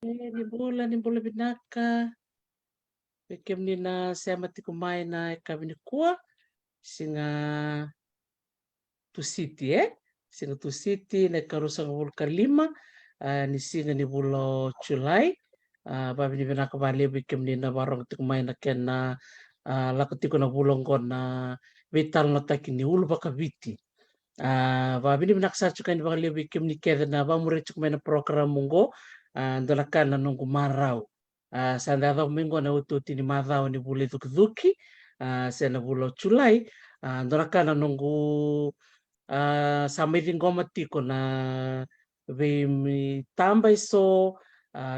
Ni mbola binaka eky amin'ina sy amatiko maina eky amin'ny koa signa tosity signa tosity nakarosana volon-kalima ny signa ny vola Jolay vavy ny binaka valebo eky amin'ina varanga tiko maina kena lako tiko na volongona vetalana taky ny olo baka vity vavy ny binaka satrika ny valebo eky amin'ny kedana vamoretsiko maina programme ngo ndolakana nongo marao sanda adhav mingona ototiny madhao ni vola dhukiduki sena vola Julai ndolakana nongo samedingoma tiko na ve tamba iso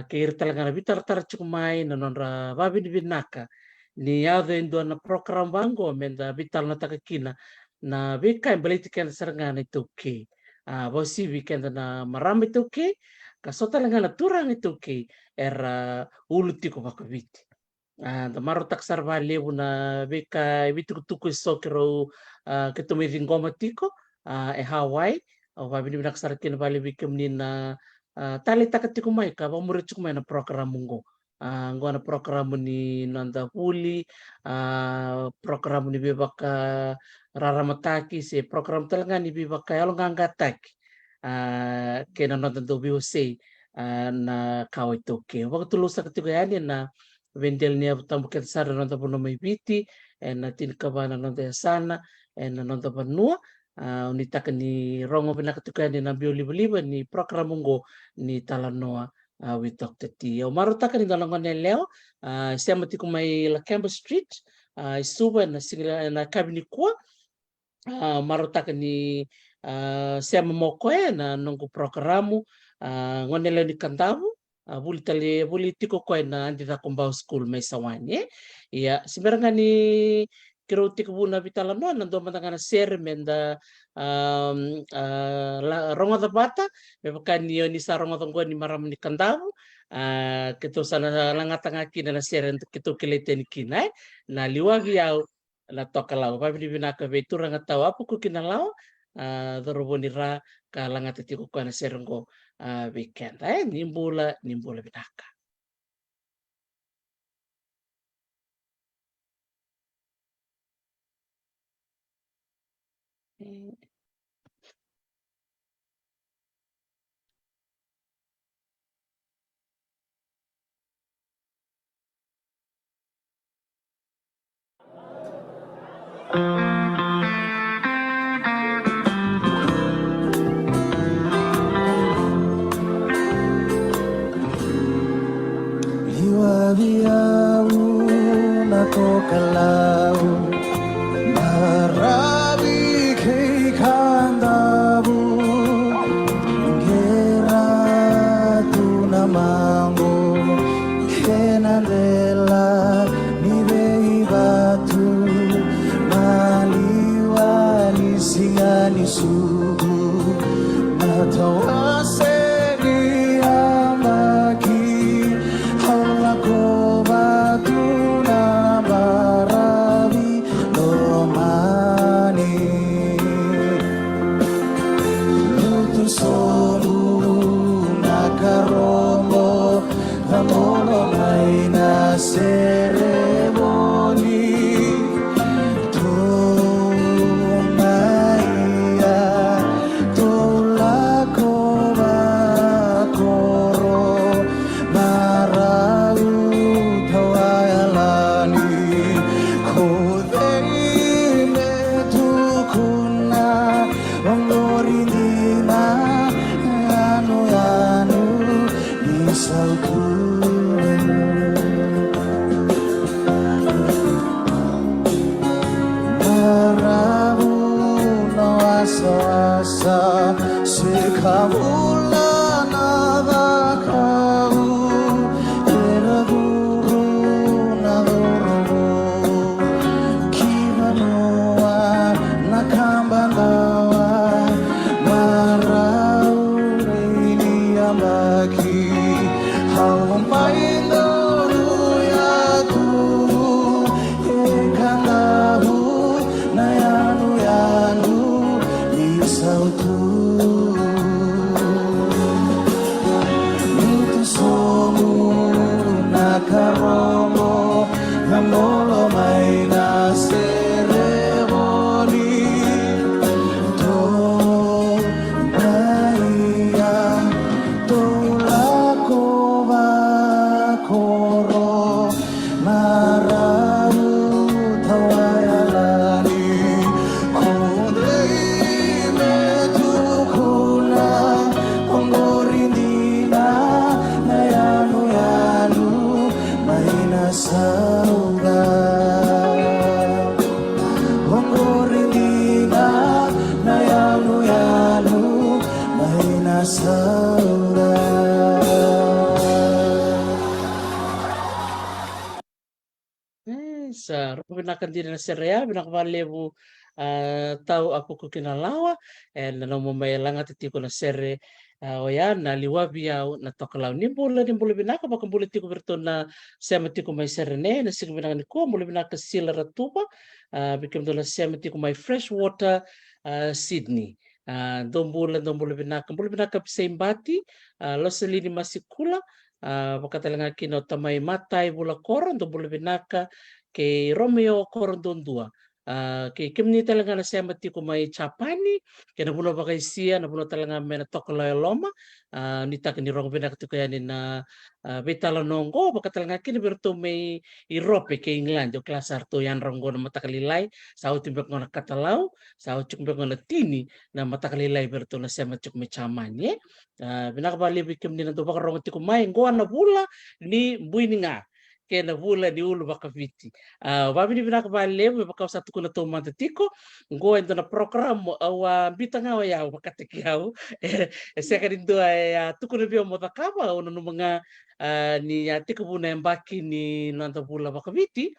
keir talangana vitar chukumai na nondra vavi ni binaka ni adho endo na program bango menda vital na takakina na vika embeliti kenda sarangana itoke vosi weekend na marama itoke kasota langana turang itoke era ulu tiko vakaviti da maro taksar valevu na vika vitukutuku sokero ketomedi ngoma tiko Hawaii vavini binaksar kin vale vika menina tali takatiko mai ka vamuritsuk mai na program ngo ngona program ni nanda huli program ni bebaka raramataki se program talanga ni bebaka yalongangataki kena nonton do VOC na kau itu ke waktu lusa ketika yani na vendelnya tambu sara nonton pono mai viti na tin kabana nonton sana na nonton panua unitaka ni rongo bina ketika yani na bioliba ni program ngo ni talanoa with Dr. T. O marutaka ni dalangone leo sema tiku mai la Campbell Street isuba na singla na kabini kwa marutaka ni sema mokoe na nongo programu ngone leo ni kandavu buli tiko koe na andita kumbau school mai sawani ya simeranga ni kiro tiko buna vitala no na ndo matangana ser menda rongo da bata mebakani ni sa rongo da ni maram ni kandavu kito sana langatanga kina na ser kito keleten kina na liwagi au la toka lau papi binaka vetura ngatau apa ku kina lau dorobonira ka langata tiko ko na serengo weekend nimbula binaka Kalau marabi kei kandabu gera tu namamu kenandela ni bei batu maliwani singani sugu matawase di amaki halako batu ceremony tumaya tolako bakoro marau tawalani kodei metukuna ongorinina anu isauku asa sekamula nabakau teraguru nadoro kimanoa nakambandawa marau ini ambaki haumaino yatu ekandahu nayanu yanu sautu itu semua Sa binakan din na serea binakabalebu tau aku ko kinalawa na mamayalanga titiko na sere oya na liwabi au na tokalau ni bula binaka baka bula tiko berto na sema tiko mai serene na sig binaka ni ko bula binaka sila ratupa bikim dola sema tiko mai fresh water Sydney dombula bula binaka pisaimbati lo selini masikula pakatalanga kino tamai matai bula koron do bula binaka ke Romeo Corondondua. Ke kemni talaga na siya mati ko may Chapani, ke nabulo ba kay siya, nabulo talaga may natokala loma, nita ni Rong Benak to kaya ni na betala nonggo, baka talaga kini berto may Europe ke England, jo kelas arto yan ronggo na matakalilay, sa utimbak ngo na katalaw, sa utimbak ngo na tini, na matakalilay berto na siya matik may Chamani. Binakabali bikim ni na to baka rong ti ko may, ngo na bula ni buini nga. Kena bula di ulu baka viti. Wabi ni binaka bale mo baka satu kuna to mantatiko ngo endo na program awa bitanga wa yaw baka tikiyaw seka dindo ay tukuna biyo mo takaba ono no mga ni tiko buna embaki ni nanta bula baka viti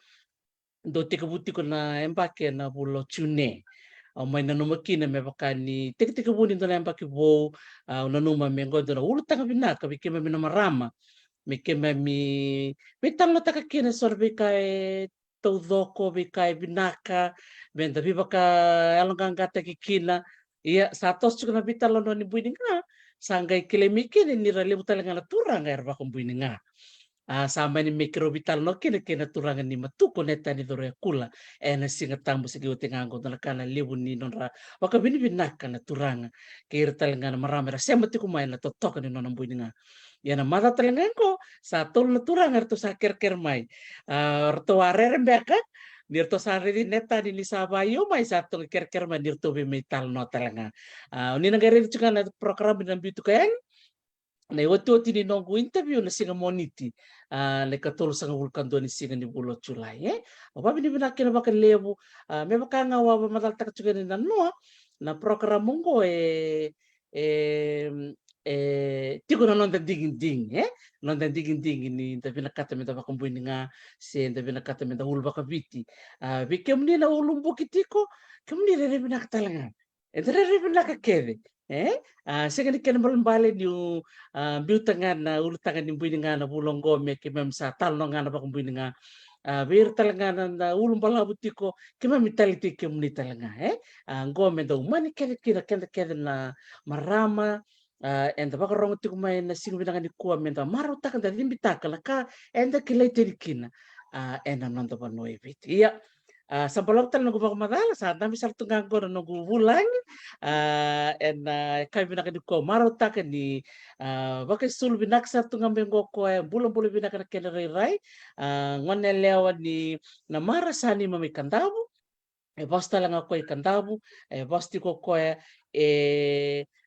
do tiko buti ko na embaki na bulo tune. May nanumaki na may baka ni tika buni do na embaki bo nanuma mengo do na ulu tanga binaka bikima minamarama. Mi tanga taka kina sorbe kai tau doko bi kai binaka benda bi baka alongang gata kikina iya satos juga na bitalo no ni buininga sanggai kile mikini ni rale butala ngana turang air bakum buininga sama ni mikro vital no kina turanga ni matuko neta ni dore kula na singa tambu sigi utingango na kana libu ni nonra waka bini binaka na turanga kira talangana maramera semati kumain na totoka ni nonang buininga yana mata telenganko satu leturang erto sakir kermai erto warere mbeka nirto sari di neta di lisabayo mai satu ker mai nirto metal no telenga ini negara itu kan program binam bitu kayan na iwatu ni nongo interview na singa moniti na katolo sanga vulkan do ni singa ni bulo Julai apa bini binakin bakal lebu me baka ngawa matal tak juga ni nanua na program monggo tigo na nonton ding nonton ding ini tapi nakata meta bakumbuin nga sen tapi nakata meta ul baka biti bikem ni na ulumbu kitiko kemni re binakata langa re binaka keve saya kan ikan bale ni biu tangan na ulu tangan ni buin nga na bulong gome kimem sa talno nga na bakumbuin nga bir talanga na ulum bala butiko kimem mitaliti kemni talanga gome do mani kede na marama enda baka rongo tiku mai na singu binanga ni kuwa menda maro taka da limbi taka laka enda kilai terikina enda nonto panoi biti iya sampalok tal nagu baka madala saat nami sal tungang ko na nagu bulangi enda kai binanga ni kuwa maro taka ni baka sulu binak sa tungang bengo ko bulan binaka na kena rai ngone lewa ni na mara sani mami kandabu basta lang ako kandabu basti ko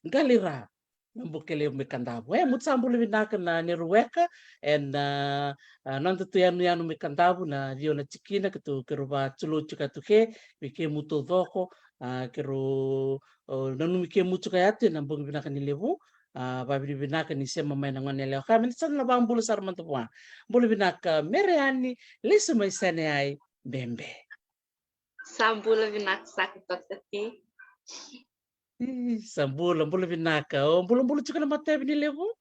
galira bukele mikandabu mutsambulu binaka na niruweka and nanda tu yanu mikandabu na dio na chikina kitu kiruba chulu chuka tuke wike muto doko kiru nanu wike mutu kayate na bungi binaka nilebu babi binaka ni sema mai na ngone leo kami san na bambulu sar mantuwa bulu binaka mereani lesu mai sane ai bembe sambula binaka sakitok tati Sambulan bulu binaka. Bulu juga nama teh bini lewu.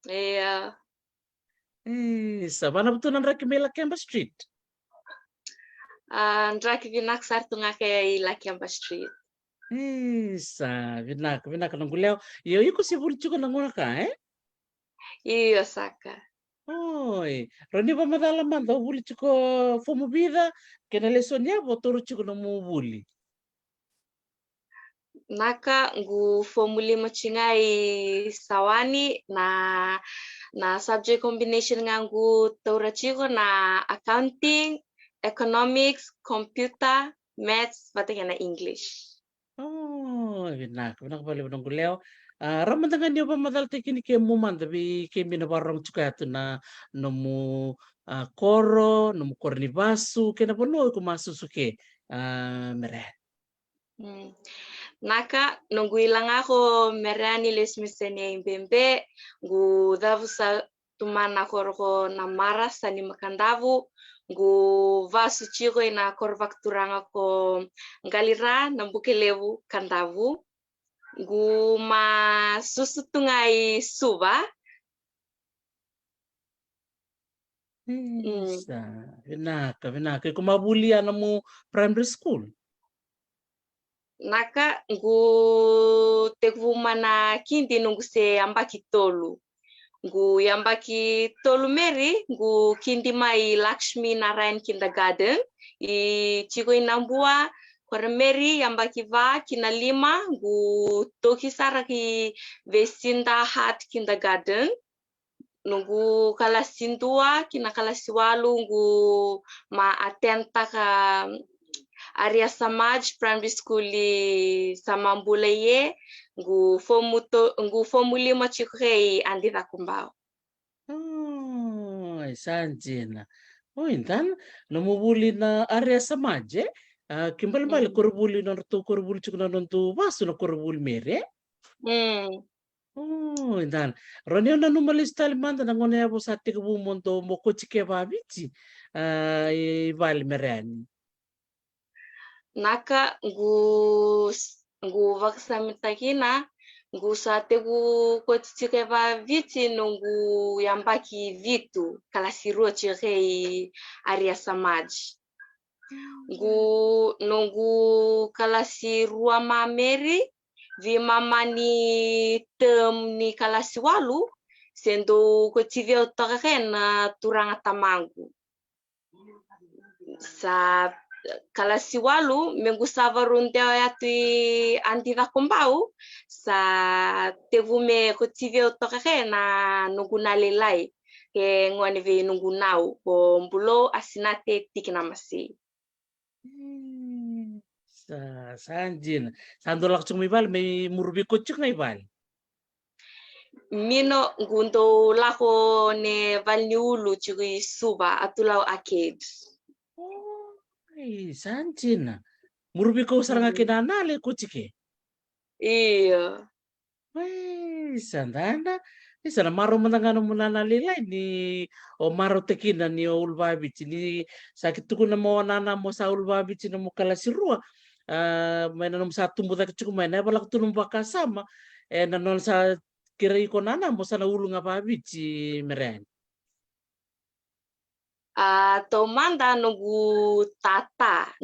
Iya. Sabana betul nandra kemela Kemba Street. Ndraki binaka sartu ngake ila Kemba Street. Sa binaka nanguleo. Yo iko si bulu juga nanguna ka Iyo saka. Oi, roni ba madala manda bulu juga fomu bida kena lesonya botoro juga namu buli. Naka ngu formula machingai sawani na subject combination ngangu taurachiko na accounting, economics, computer, maths, batanya na English. Oh, binak balik benong guleo. Ramantangan dia ba madal tekini ke muman tapi ke mina barong juga tu na nomu koro, nomu korni basu, kena penuh ku masuk suke mere. Naka nunggu ilang ako merani les misenia imbembe gu davu sa tumana korko na maras sani makandavu gu vasu chiko ina korvak turanga ko ngalira nambuke levu kandavu gu ma susu tungai suba. Vinaka. Kumabuli mo primary school. Naka gu tekvu mana kindi nunggu se ambaki tolu. Gu yambaki tolu meri gu kindi mai Lakshmi Narayan Kindergarten I chiko inambua kore meri yambaki va kina lima gu toki saraki Vesinda Hat Kindergarten. Nunggu kalasi 2 kina kalasi 8 ngu ma atenta ka Arya Samaj Primary School Samambula ye ngu fomu 5 chiko kay andira kumbao. Oh, sanjina. Oh, intan namubuli na Arya Samaj kimbal korubuli na to korubuli chiko na nonto baso na korubuli mere. Oh, intan ronyo na numalis talimanda na ngone abo sa tiku monto moko chike babichi ivali merani. Naka ngu vaksamitakina ngu sate gu kochike va viti nungu yambaki vitu kalasiro chike Arya Samaj. Nungu kalasi 2 mameri vi mamani tem ni kalasi 8 sendo kochivyo na turanga tamangu. Sa kalasi 8 mengusava runde yatu andira kumbau sa tevume kotivyo na nunguna lelai ke ngwani ve nungunau ko mbulo asinate tikina masi. Sanjin sandolak chung ibal may murubi kuchuk na ibal. Mino gundo lako ne valniulu chugui suba atulau arcade. Sanjina murubi ko sarang kinanale kuchike. Iya. Sandana sana maro mandangano munana lilai ni o maro tekina ni o ulbabici ni sakit tuku na mo nana mo sa ulbabici na mo kalasirua may nanom sa tumbuda kichuku may na balak tunong baka sama nanon sa kira iko nana mo sa naulung ababici meren. Tomanda nunggu tata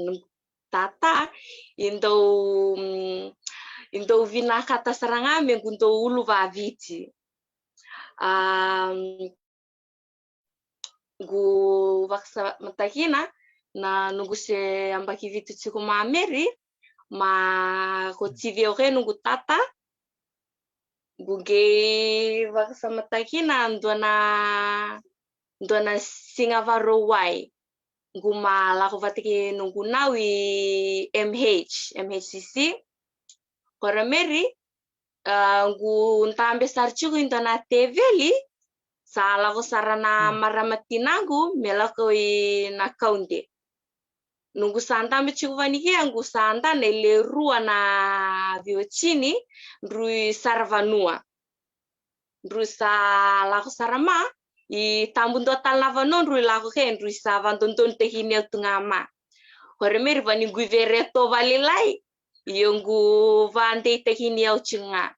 indo vinakata sarangame gunto ulu vaviti. Gu vaksa matakina na nunggu se ambaki vitu chiku mameri ma kotivyo ke nunggu tata guge vaksa matakina ndona singavaro wai guma lako vatiki nunggu nawi MHCC kora meri gu ntambe sarchiku indona teveli sala ko sarana maramatinangu melako na kaunde nunggu santa mechiku vaniki angu santa nele rua na viocini ndrui sarvanua ndrui sa lako sarama I tambun total lavano ndrui lako ke ndrui sa vantonton tehini tungama kore meri vani guivereto valilai yongu vande tehini au chinga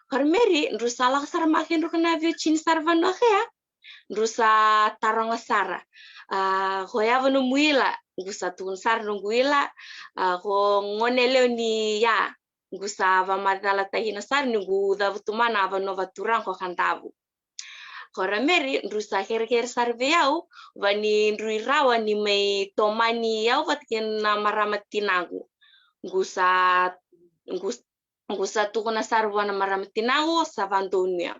Karmeri ndrusa la sara makin rukna viocini sarvano kaya ndrusa taronga sara hoya vanu muila ngusa tun sar nunguila ko ngoneleo ni ya ngusa va madala tahina sar nungu davutumana va nova turan ko kantavu Karmeri ndrusa her sarve yau vani ndruirawa ni mai tomani yau vatken maramatinangu ngusa tukuna sarwana maramatinangu savandonia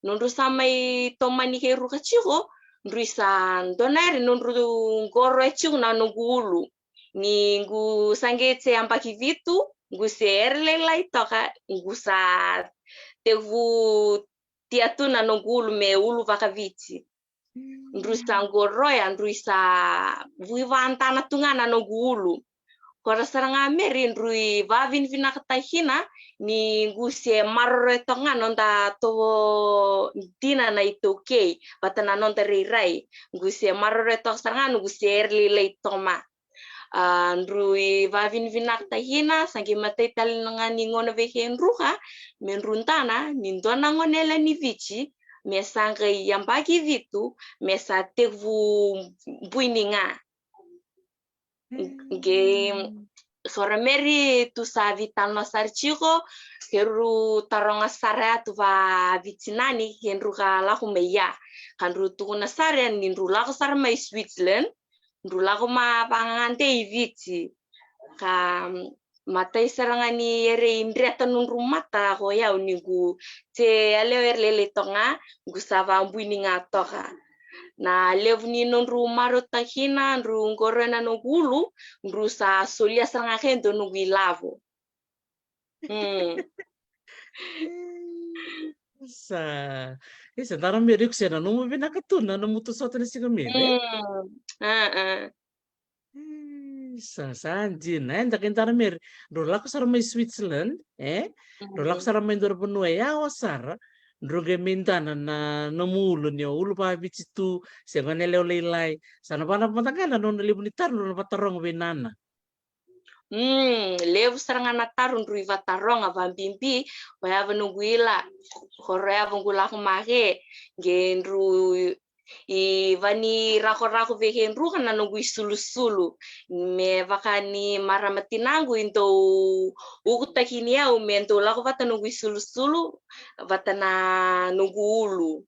nondru samai tomani heru kachiko ndruisa ndonari nondru ngoro echiku na nungulu ni ngu sangetse ambaki vitu ngu serle lai toka ngusa tevu tiatuna nungulu me ulu vakaviti ndruisa ngoroya ndruisa vuivantana tungana nungulu Kora saranga meri rui vavin vinakatahina ni ngusie marore tonga nonda to dina na itu kei batana nonda rirai ngusie marore tonga saranga ngusie erli lei toma rui vavin vinakatahina sangi matei talingani ngona vehen ruha menruntana nindona ngonela ni vici mesanga yambagi vitu mesa tevu buininga ge sorameri tu sa vitalno sarchiko keru taronga sarea tu va vicinani henru ka lahu meya kanru tu na sarea ninru lahu sar mai Switzerland nru lahu ma pangante vici ka matai sarangani ere indreta nunru mata ho ya unigu te aleo erlele tonga gusava mbuininga toka na levni nonru maro tahina nru ngorena no gulu nru sa solia sanga hendo no lavo Isa tara meri kusena no mo vinakatuna no mutu sota na siga meri. Sa sanjina enda kentara meri ro lako sara mai Switzerland ro lako sara mai ndor benua ya wasara ndroge mintana na namulo niyo ulo pa bitsitu senga nele olelai sana pana patangana no lebunitar no patarong benana levo sarangana tarun rui vataronga vambimbi wayava nunguila horeava ngula kumare gendru I vani rako-rako vehen ruha na nungui sulu-sulu me vakani maramatinangu into ukutakini au me into lako vata nungui sulu-sulu vata na nunggu ulu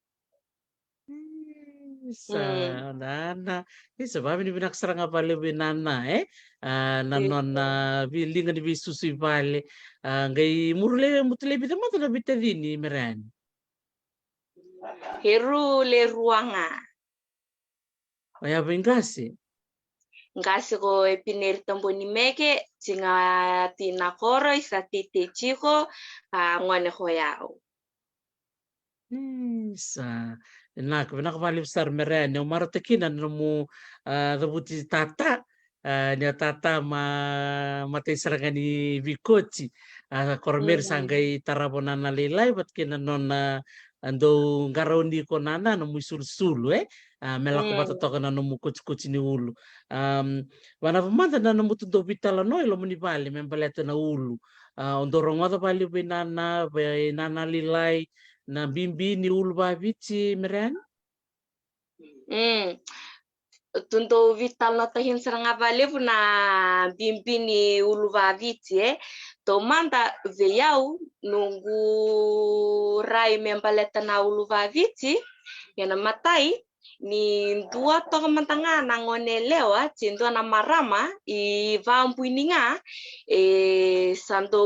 sa nana isa babi ni binak seranga pale benana nanona bilinga ni bisusu pale ngai murle mutule bitamata na bitadini merani heru le ruanga Aya bengasi ngasi ko epineri tamboni meke tinga tina koro isa tite chiko ngone hoyao sa nak benak bali besar merani umar tekina nemu rebuti tata nya tata mate serangani bikoci kormer sangai tarabonana lelai bat kena nona ando ngarondi konana no musul-sulu melako batotoka na no mukuci ni ulu wana pamanta na no mutundo vitala no ilo munibali membaleta na ulu ondorong wata bali benana lilai na bimbi ni ulu babici meren tunto vital na tahin seranga balevu na bimbi ni ulu babici to manda veyau nunggu rai membaleta na ulu babici yana matai ni dua toka mantanga nangone lewa cintu na marama I vampuininga santo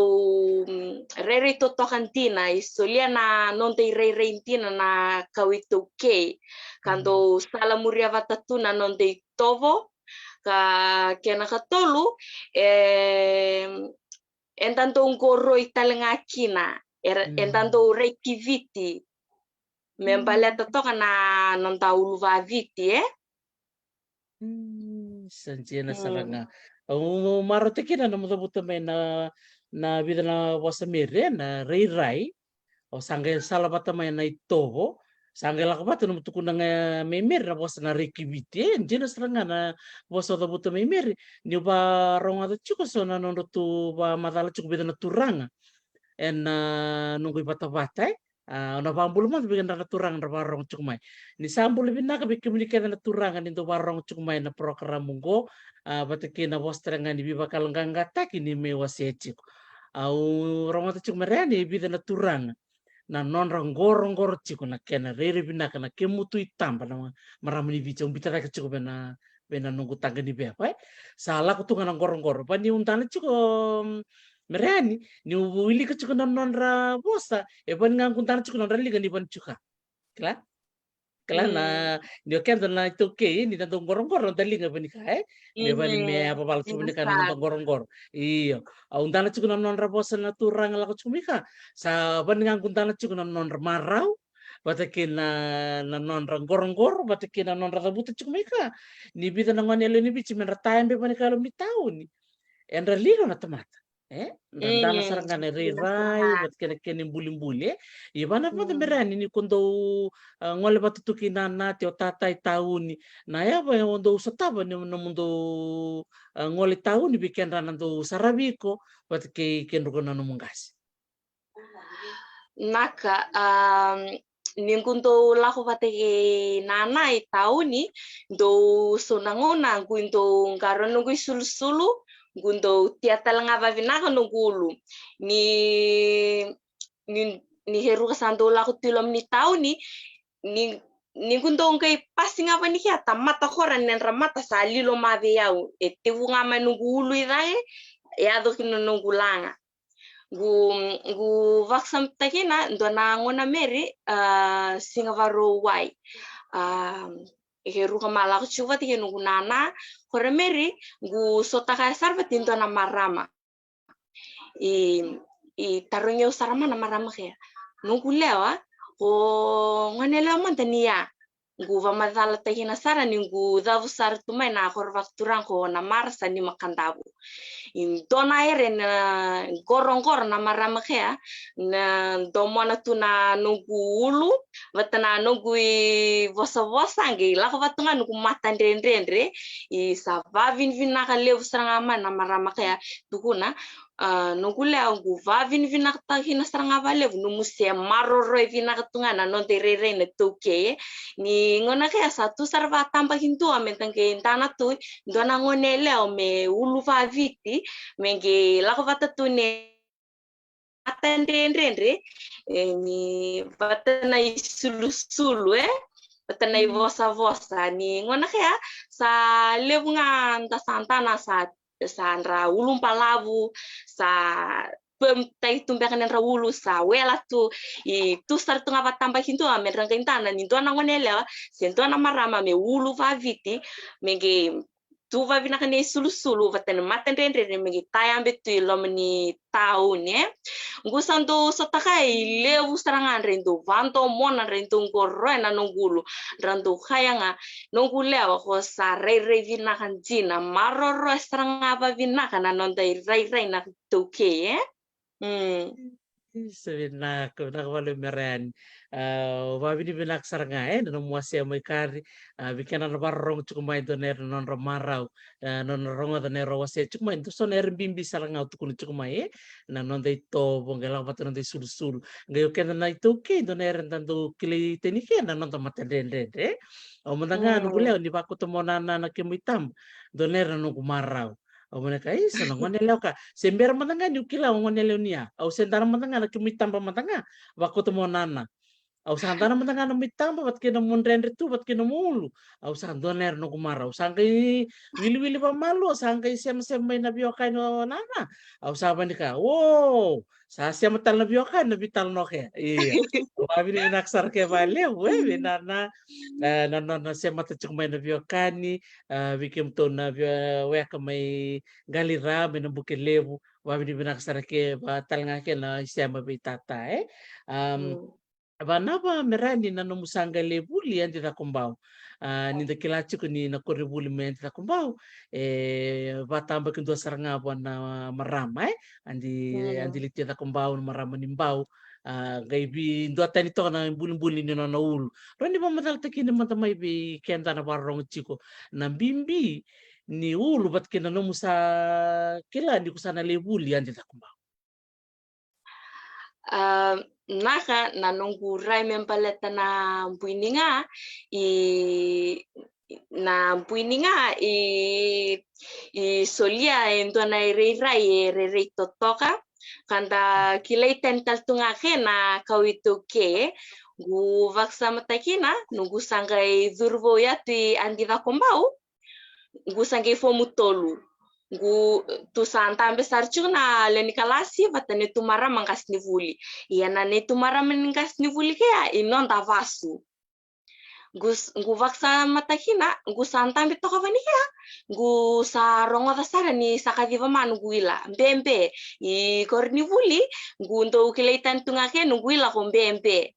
rere to tokantina isolia na nonte rere intina na kawito ke kanto sala muria vatatuna nonte tovo ka kena katolu entanto ngoro italengakina entanto reikiviti membaleta toka na nonta uluva viti sanjena saranga maro tekina na muta na vida na wasa mere na rai o sangai salabata mai na itovo sangai lakabata no mutukuna nga memer na wasa na rekiviti jena saranga na wasa da buta memer ni ba ronga da chuko so na nondo tu ba madala chuko vida na turanga en nunggu bata-bata ona pambulu mas bikin na turang na barong chukumai ni sambul bina ka bikin na turang ni to barong chukumai na program munggo batake na wastrenga ni biba kalanganga taki ni me wasechik au ronga chukumai ni bida na turang na non rangor chiku na kena rere bina kana kemutu itamba na maramani bicha umbita ka chukumai na bena nunggu tangga ni bepa salah kutungan ngor pa ni untana chuko merani ni wili ka chuko non ra bosta ban ngang kuntana chuko non ra liga ni ban chuka kala na ni okendo na itu ke ni tanto ngor dali nga bani kai me bani me apa bal chuko ni kana tanto ngor iyo untana chuko non ra bosta na turang la chuko mika sa ban ngang kuntana chuko non ra marau batakin na non ra ngor batakin na non ra buta chuko mika ni bita na ngone ni bichi men ra taembe bani kalo mi tauni endra liga na tamata. Ndana sarangana Bila rai serangan. bat kene bulim-buli. Ibana pa merani ni kundo ngole batutuki nana teo tatai tauni. Na ya ba ondo sataba ni mundo ngole tauni bikin ranando sarabiko bat ke kenruko nanu mungasi. Naka ningundo lako bateke nana tauni do sonangona gundo ngaron nungui sulu-sulu gundo tiatalang abavinaka nungulu ni heru kasando lako tilom ni tauni ni gundo ngai passing apa ni kiata mata koran nen ramata sa lilo mave yau tewu ngama nungulu irai ya do kinunungulanga gu vaksam takina ndona ngona meri singavaro wai heru kamala chuva tike nungu nana kore meri gu sotaka sarva tindona marama i taronyo sarama na marama kaya nungu lewa o ngone lewa mantania gu vamadala takina sara ningu davu sar tumai na kor vakturan ko na marsa ni makandabu dona ere na gorong-gorong na marama kaya na domona tu na nunggu ulu watana nunggu vosa-vosa nge lako watunga nunggu mata ndre i sa vavin vinaka levu serangama na marama kaya tukuna nunggu leo ngu vavin vinaka tahina serangama levu numusia maroro vinaka tunga na nonte rere na toke ni ngona kaya satu sarva tambah hintu amentangke intana tu dona ngone leo me ulu vaviti menge lako watatune atendendre ni watana isulu-sulu watana vosa-vosa ni ngona kaya sa levunga nda santana sa andra ulum palavu sa pemtai tumbekan ra ulu sa wela tu i tu sar tunga watambah hintu amenrang intana ni dona ngone leo sentona marama me ulu vaviti menge tu vavina kane sulu-sulu vatan matendre menge tayambe tu lomni taun ngusando sotakai lewu serangan rendo vanto mona rendo ngorena nungulu rando khayanga nungu lewa ko sa rei vina kanjina maroro seranga vina kana nonda rei na toke Sebenak nakawalo meran wabini binak saranga no muasia mai kari bikana no barrong cukumai do ner non romarau non ronga do ner wase cukumai to son er bimbi saranga tukun cukumai na non dei to bongela patron dei sul ngayo ken na ito ke do ner tanto kili tenike na non to matende o mandanga no guleo ni baku to monana na kemitam do ner no kumarau o mereka isa no ngone leo ka sember matanga ni ukila ngone leo nia au sentara matanga na kemitam pa matanga baku to monana au santana matanga no mitamba bat kena mondrendre tu bat kena mulu au sandoner no kumara au sangkai wili pa malu sangkai sem mai na biokai no nana au sabandika wow sa siam tal na biokai na bital no ke iya wabi ni naksar ke vale we nana na sem mata cuk mai na biokani bikim to na we ka mai galira me no buke levu wabi ni naksar ke batal ngake na siam bitata Vanava merani na no musanga lebuli andi na kumbau. Ninda kilachuko ni na koribuli me andi na kumbau. Vatamba kindo saranga na marama andi liti na kumbau na marama nimbau. Gaibi ndo atani to na bulin ni na ulu. Roni ba madal takini mata mai bi kenda na barong chiko. Na bimbi ni ulu bat kina no musa kila andi kusana lebuli andi na kumbau. Naka na nunggu rai mempaleta na buininga i solia ento na rei totoka kanda kilai tental tunga ke na kawito ke gu vaksa matakina nunggu sangai zurbo yati andi na kombau gu sangai fomutolu gu tu santa besar na leni kalasi vatane tumara mangkas nivuli iya na ne tumara mangkas nivuli kaya inon ta vasu gu vaksa matakina gu santa beto kavani kaya gu sa rongo dasara ni sakadiva manu guila bembe I kornivuli gu ndo kilaitan tungake nuguila ko bembe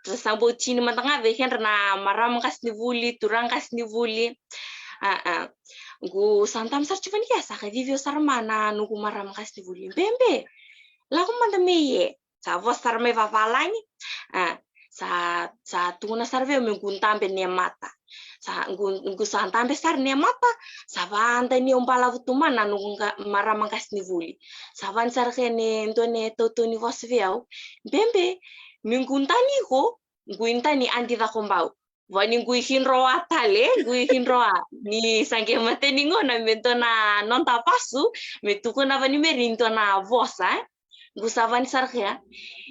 sambo chini matanga vehen na mara mangkas nivuli turang kas nivuli Ngu santam sar cuman ya saka vivio sar mana nugu maram kas divuli bembe. Lagu manda meye. Sa vos sar me vavalangi. Ah, sa tuna sar veo me guntambe ne mata. Sa ngu santambe sar ne mata. Sa vanda ni umbala vutumana nugu maram kas divuli. Sa van sar kene ndone totoni vos veo. Bembe minguntani ko nguintani andi da kombau. Vani nguihin roa tale, nguihin roa. Ni sangke mate ni ngona mentona non tapasu, metuko na vani merinto na vosa, gusavan sarkia.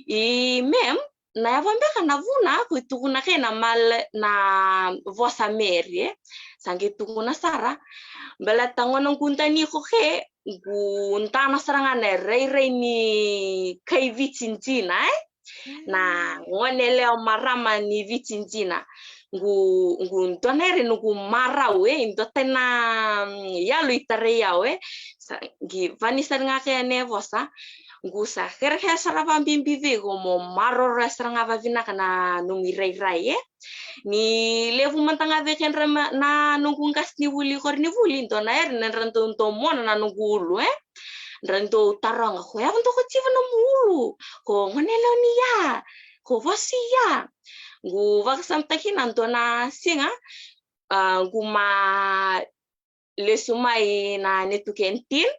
I mem na yavambe kana vuna ku tukuna kena mal na vosa meri, sangke tukuna sara. Bela tangono kuntani ko ke guntana sarangane rei ni kai vichinjina na ngone leo marama ni vichinjina. Ngu tonere nugu marau into tena ya lu itare ya gi vani sarnga ke ne vosa ngu sa kherhe sarava bimbi vego mo maro resranga vavina kana nungi rai ni levu mantanga veken na nungu ngas ni wuli kor ni wuli into na er nen ranto to mona na nungu ulu ranto taranga ko ya vanto ko chiva no mulu ko ngonelo ni ya ko vosi ya ngu vaksam takin antona singa guma lesumai na netu kentin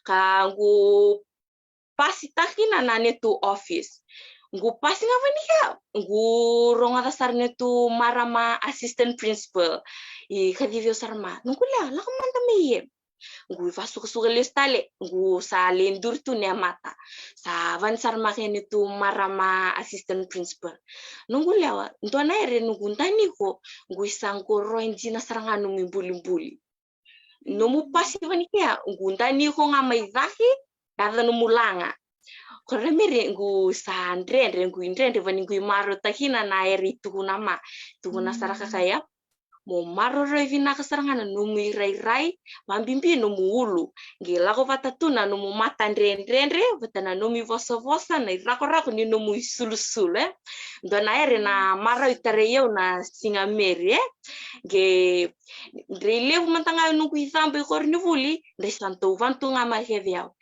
ka ngu pasi takin na netu office ngu pasi ngavani ya ngu ronga dasar netu marama assistant principal I kadivyo sarma nungula lakamanta meye ngu suka listale ngu sa lendur tu ne mata sa van sarma kene tu marama assistant principal nunggu lewa ntona ere nunggu ntani ko ngu isangko roenjina saranga nungi buli numu pasi vani kia ngu ntani ko ngamai zahi kada numu langa kore mere ngu sa ndrendre ngu indrendre vani ngu maro tahina na ere tukuna saraka kaya mo maro vina kasarangana numu rai mambimbi numu ulu gila ko vatatuna numu mata ndrendre vatana numu vosa na rako ni numu sulu dona ere na maro itare yo na singa meri ge drelevu mantanga nuku ithambe kor ni vuli resanto vantu ngama heviao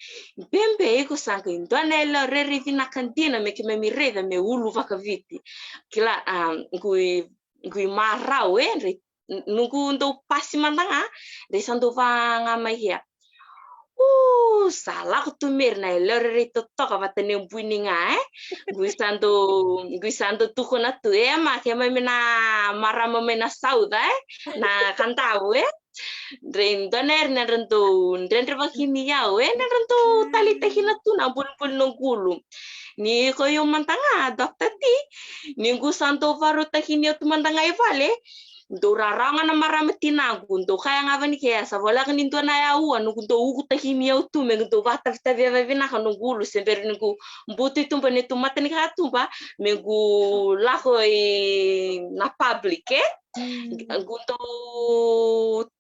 bembe ko sanka dona ela rere vina kantina me mireda me ulu vakaviti kila ngui marau nunggu untuk pasi mantanga resando vanga mahia salah ko tumir na lorre to kavatane buininga guisando tukuna tu ma ke na marama mena sauda na kantau Dren doner na rento dren vakini ya na rento tali tahina tu na bul nungulu ni ko yung mantanga dokter ti ningu santo varo tahini tu mantanga ivale Doraranga na marami tinago ndo kaya nga vani kaya sa wala ka ninto na yawa no kundo ukuta himia utu me ndo vata vita via vina ka no gulu sempre ningu mbuti tumba ne tumata ni ka tumba me gu lako na public gundo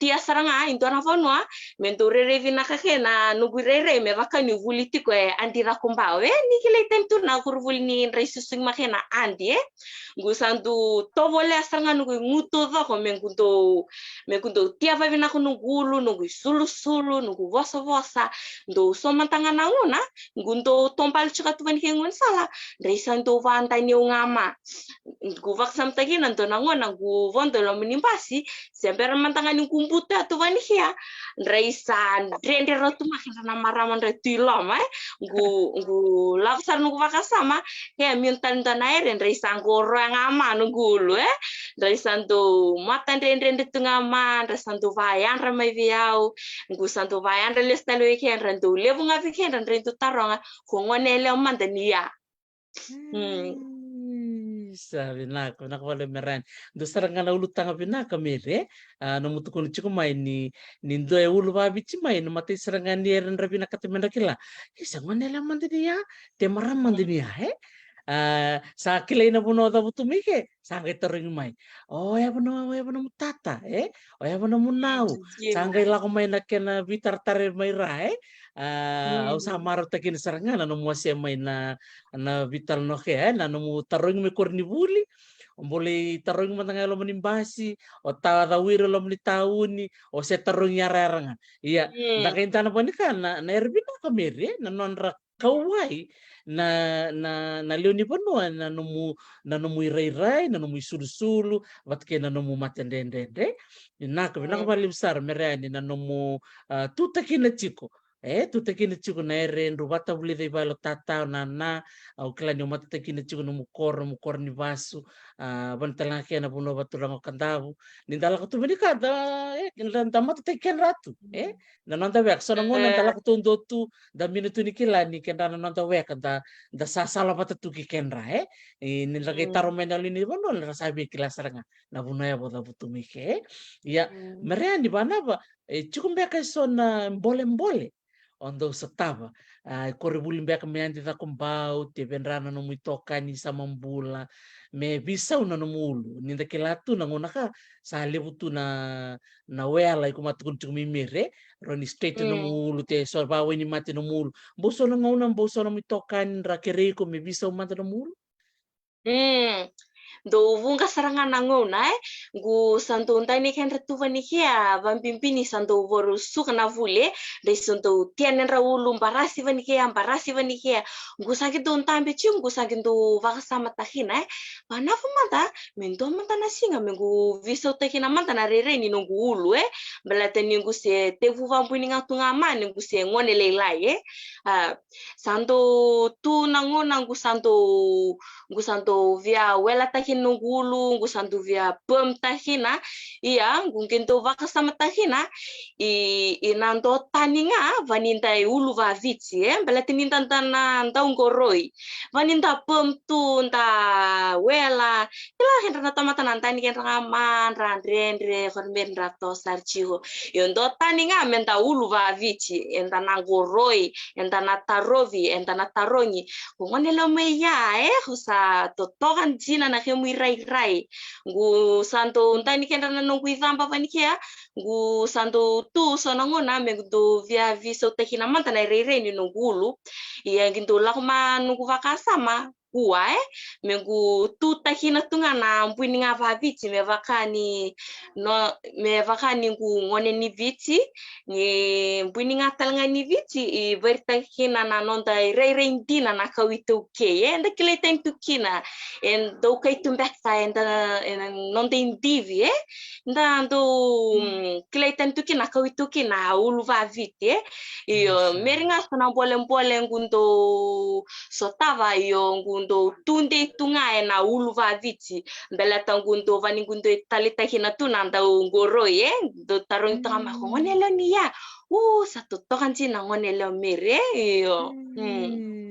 tia saranga into na vonwa me ndo rere vina ka kena no gurere me vakani vuliti ko andi ra kumbawe ni kile tentu na kurvuli ni resusing makena andi gu sandu tovole saranga no nguto ko mengundo tia vai na ko nungulu nungu sulu nungu vosa ndo somantanga na ngona ngundo tompal chuka tu vani hengun sala reisa ndo vanta ni ngama ngu vaksam tagi nanto na ngona ngu vondo lo menimbasi semper mantanga ni kumputa tu vani hia reisa drende rotu makin na maraman retilo mai ngu laksar nungu vakasama he mintan tanaire reisa ngoro ngama nungulu reisa ndo mata ndrende tungama santo vayan ramai viau ngu santo vayan les talo ken rando levu nga viken rando taronga ko ngonele mandania sabi nako wala meran do saranga na ulutanga binaka mere no mutuko chiko mai ni nindo e ulu babi chimai no mate saranga ni eren rabina katemenda kila isa ngonele mandania te maram mandania sa kilay na puno da butumike sangay taring may ya puno mutata ya puno munau sangay la ko may nakena bitar tarir may ra au samaro takin saranga na mo siya may na bitar no ke na mo taring may korni buli Boleh tarung matanga lo menimbasi, o tawir lo menitauni, o se tarung yararanga. Iya, Hmm. ndaka intana pani kan na erbina kamere na nonra kawai na leoni panua na nomu irai-rai na nomu sulu-sulu batke na nomu matendende na ka bina bali besar merani na nomu tuta kina chiko tuta kina chiko na ere rubata buli dei balo tata na au kila ni mata kina chiko no mukor ni vasu ban tala kena puno baturang kandavu nindala ka tu bini kada nda mata teken ratu na nonta wek so ngona ndala ka tu tu da minutu ni kila ni kenda na nonta wek da sasala mata tu ki kenra ni lagi taro menali ni bono la sabi kila saranga na bunaya boda butumike ya merean di bana ba cukup beka sona mbole ondo setava kore bulim beka meanti ta kumbau te benrana no muitoka ni sama mbula me bisa una no mulu ni kilatu na ngona ka sa lebutu na wela iku matukun mimire roni straight no mulu te so bawe ni mati no mulu boso no ngona boso no muitoka ni rakere ko me bisa umata no mulu do vunga sarangan nangona gu santo untani ken retuva nikia vampimpini santo voru sukana vule de santo tienen raulu barasi vanikia gu sakit do untambe cium gu sakit do vakasama tahina panafu mata mento mata nasinga mengu viso tahina mata na rere ni nungu ulu belate ningu se tevu vampuni ngatunga mane ngu se ngone leilai santo tu nangona gu santo via wela tahin nungulu ngu santo via pem tahina iya ngungkento vakasama tahina i nanto taninga vaninta ulu va vitsi belati nintantana ndaungoroi vaninta pem tu nta wela ila henra tamata nantani ken raman randrendre vermen rato sarchigo yondo taninga menta ulu va vitsi enta nangoroi enta natarovi enta natarongi ngone lo meya husa totokan jina na kemu irai ngu santo untani kenda na nungu idhamba vanikia ngu santo tu sonangona mengu via viso tekina manta na irai ni nungulu iya gintu lakuma nungu vakasama kuwa mengu tu takina tunga na mpuini nga vaviti me vakani ngu ngone ni viti ni mpuini nga talanga ni viti i vertakina na nonda irai ndina na kawitu ke enda kileta intukina en do kai tumbekta enda nonda indivi nda ndo kileta intukina kawitu kina ulu vaviti iyo meringa sana mbole ngundo sotava iyo ngundo tunde tunga na ulu vaviti belata ngundo vani ngundo talita hina tunanda ngoroi do tarong tama ngone lo niya satu tokan sina ngone lo mere iyo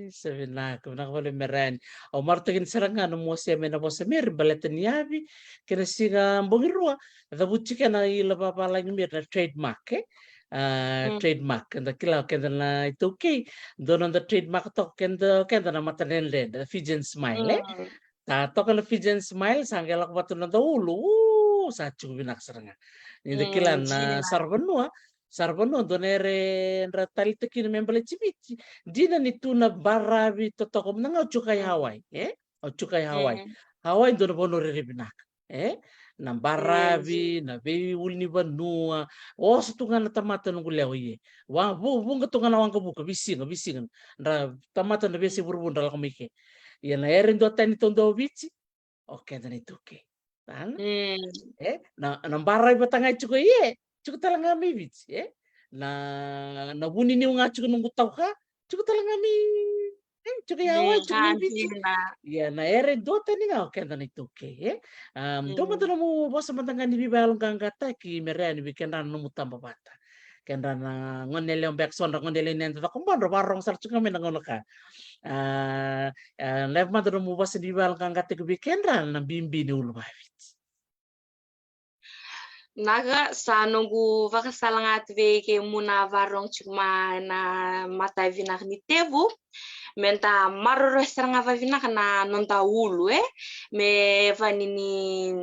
Sabina ko wala meran o martagin saranga no mo se mena bo se mer balatan yabi kena singa mbongirua da buchika na ila papa lang mer na trademark trademark and the kila kenda na it's okay doon the trademark to kenda na matanende the Fijian smile ta to kana Fijian smile sanggela ko batun na ulu sa chubinak saranga ni kila na sarvano donere ratalita kin membele chibiti dina ni tuna baravi totoko nanga chukai Hawaii o chukai Hawaii dono bono rebinak na baravi na be ulni banua o satunga na tamata nungu leo ye wa bunga tunga na wanga buka bisinga na tamata na besi burbun dal kamike ya na erin do tani tondo bici oke dan itu ke na baravi batanga chukai ye cukup talanga mi bici na buni ni nga cukup nunggu tau ka cukup talanga mi cukup yawa cukup mi bici ya na ere do tani nga oke dan itu ke do mata mu bosa matanga ni bibal gangata ki merani bikenda no tamba bata kenda na ngonele mbek son ngonele nen ta ko mbon barong sar cukup men ngono ka lev mata mu bosa bibal gangata ki bikenda na bimbi ni ulu bavit naga sa nungu vakasalangat veke muna varong cuma na mata vinak ni tevu menta maroro seranga vinak na nonta ulu me vanini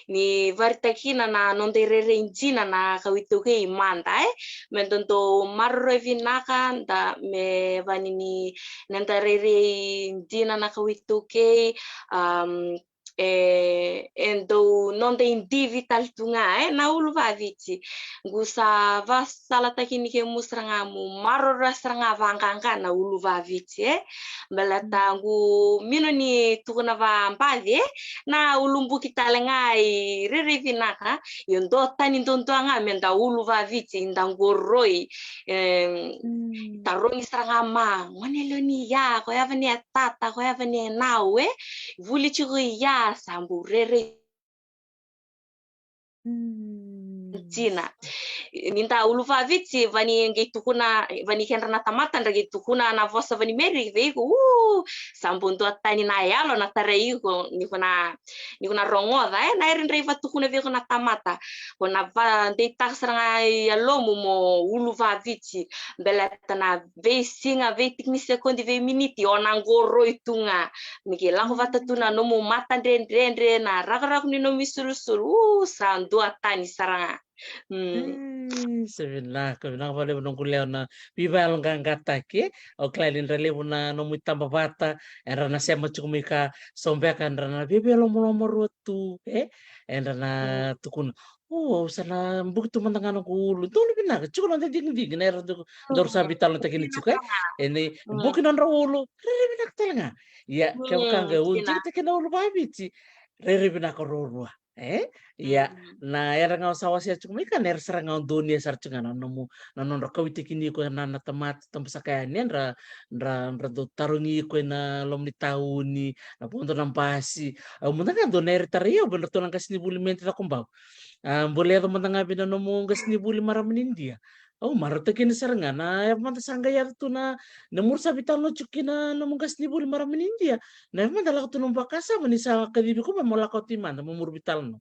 ni vartakina na nonta rerenjina na kawituke imanta mentonto maroro vinaka da me vanini nenta rerenjina na kawituke endo non de indivital tunga na ulu vaviti gusa vasala takini ke musranga mu maro rasranga vanganga na ulu vaviti belata ngu mino ni tukuna va mbali na ulumbu kitalengai rerevinaka yondo tani ndondoanga menda ulu vaviti ndangoroi tarong isranga ma monelo ni ya ko yava ni tata ko yava ni nawe vuli churi ya sambu rere Cina ninta ulu vaviti vani ngai tukuna vani kenrana tamata ngai tukuna na vosa vani meri veigo sambu ndo tani na yalo na tarei ko nikuna rongoda na erin reiva tukuna veigo na tamata kona va ndei taksranga yalomo mo ulu vaviti beleta na vei singa vei tiknise kondi vei miniti ona ngoro itunga niki lango vatatuna no mo mata ndendre na ragraku ni no misulu sandu atani saranga Sebenarnya kebenaran pada menung kuliah na bibal nganggatake o klailin relevo na no mitamba bata era na sema chukumika sombekan rana bibelo momo rotu era tukun sana begitu mantangan kulu tuh lebih nak cukup nanti ding era tuh dor sabital nanti kini cukai ini bukan orang ulu lebih nak telanga ya kamu kan gak unjing tak kena ulu babici lebih nak kororo ya na era nga sawasia chukumika ner seranga dunia sarchunga nomu nanon rakawiti kini ko na temat tempat sakaian ra do tarungi ko na lomni tauni na punto ng pasi munta nga do ner tario bener to lang kasini bulimenti na kumbao boleh do munta nga binanomo kasini buli maramin India marata kini seranga na manta sangga ya tu na nemur sabital no chukina no mungas ni buli maramin India na manta la tu numpa kasa manisa kadibi ko mamola ko timan na mumur bital no